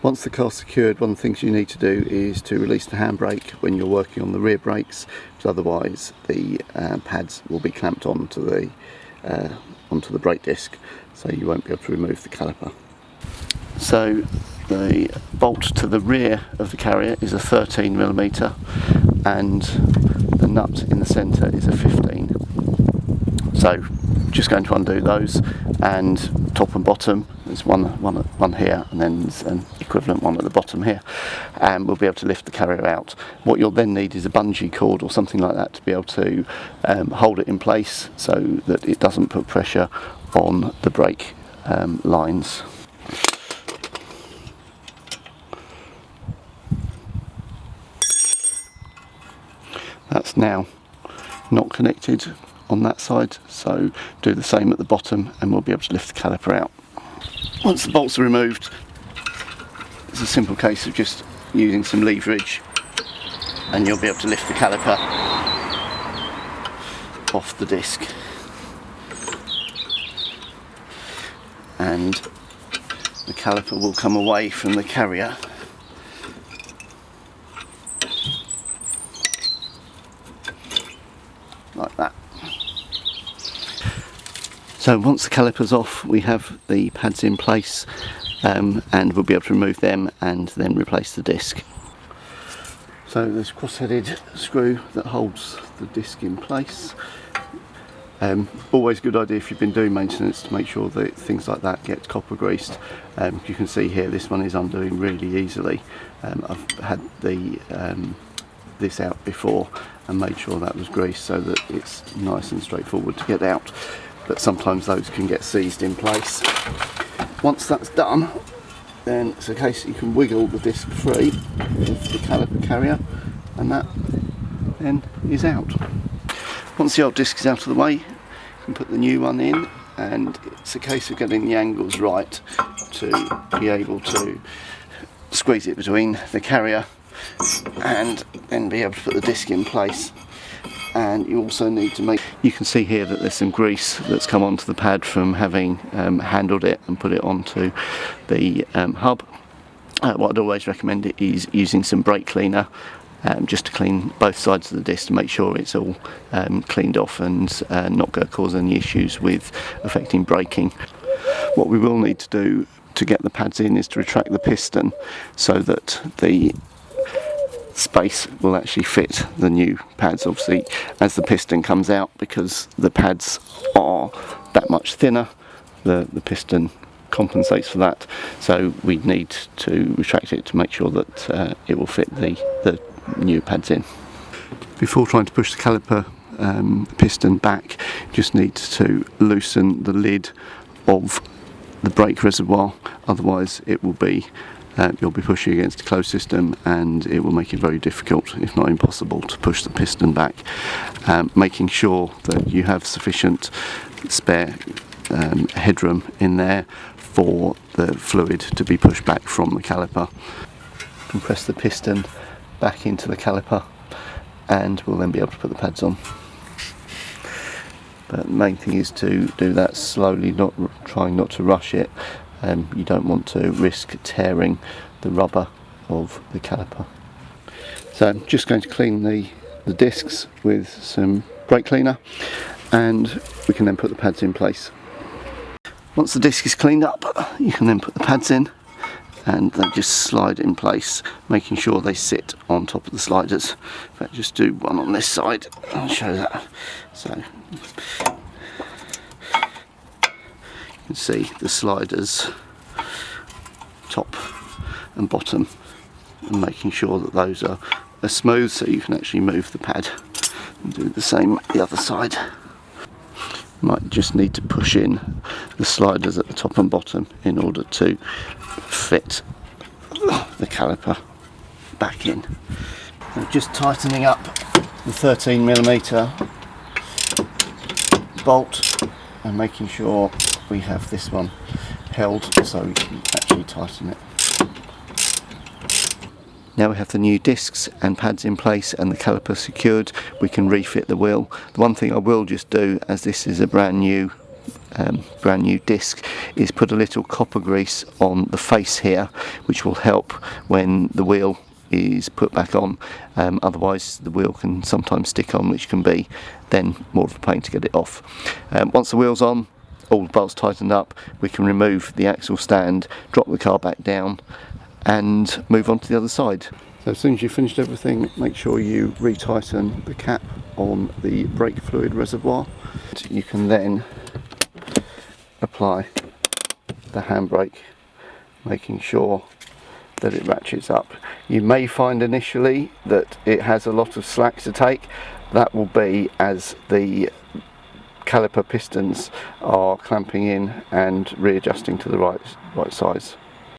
Once the car's secured, one of the things you need to do is to release the handbrake when you're working on the rear brakes, because otherwise the pads will be clamped onto the brake disc, so you won't be able to remove the caliper. So the bolt to the rear of the carrier is a 13mm and the nut in the centre is a 15. So just going to undo those, and top and bottom, there's one here and then there's an equivalent one at the bottom here, and we'll be able to lift the carrier out. What you'll then need is a bungee cord or something like that to be able to hold it in place so that it doesn't put pressure on the brake lines. That's now not connected on that side, so do the same at the bottom and we'll be able to lift the caliper out. Once the bolts are removed, it's a simple case of just using some leverage and you'll be able to lift the caliper off the disc, and the caliper will come away from the carrier like that. So once the caliper's off, we have the pads in place, and we'll be able to remove them and then replace the disc. So there's a cross-headed screw that holds the disc in place. Always a good idea if you've been doing maintenance to make sure that things like that get copper greased. You can see here this one is undoing really easily. I've had this out before and made sure that was greased so that it's nice and straightforward to get out, but sometimes those can get seized in place. Once that's done, then it's a case that you can wiggle the disc free of the caliper carrier, and that then is out. Once the old disc is out of the way, you can put the new one in, and it's a case of getting the angles right to be able to squeeze it between the carrier and then be able to put the disc in place. And you also need to you can see here that there's some grease that's come onto the pad from having handled it and put it onto the hub. What I'd always recommend is using some brake cleaner just to clean both sides of the disc to make sure it's all cleaned off and not going to cause any issues with affecting braking. What we will need to do to get the pads in is to retract the piston so that the space will actually fit the new pads. Obviously, as the piston comes out, because the pads are that much thinner, the piston compensates for that, so we need to retract it to make sure that it will fit the new pads in. Before trying to push the caliper piston back, you just need to loosen the lid of the brake reservoir, otherwise it will be you'll be pushing against a closed system and it will make it very difficult, if not impossible, to push the piston back. Making sure that you have sufficient spare headroom in there for the fluid to be pushed back from the caliper. Compress the piston back into the caliper and we'll then be able to put the pads on. But the main thing is to do that slowly, trying not to rush it. You don't want to risk tearing the rubber of the caliper. So I'm just going to clean the discs with some brake cleaner and we can then put the pads in place. Once the disc is cleaned up, you can then put the pads in and they just slide in place, making sure they sit on top of the sliders. In fact, just do one on this side, I'll show that. So you can see the sliders top and bottom, and making sure that those are smooth so you can actually move the pad, and do the same the other side. Might just need to push in the sliders at the top and bottom in order to fit the caliper back in. I'm just tightening up the 13mm bolt and making sure we have this one held so we can actually tighten it. Now we have the new discs and pads in place and the caliper secured, we can refit the wheel. The one thing I will just do, as this is a brand new brand new disc is put a little copper grease on the face here, which will help when the wheel is put back on. Otherwise the wheel can sometimes stick on, which can be then more of a pain to get it off. Once the wheel's on, all the bolts tightened up, we can remove the axle stand, drop the car back down and move on to the other side. So as soon as you've finished everything, make sure you retighten the cap on the brake fluid reservoir. You can then apply the handbrake, making sure that it ratchets up. You may find initially that it has a lot of slack to take. That will be as the caliper pistons are clamping in and readjusting to the right size.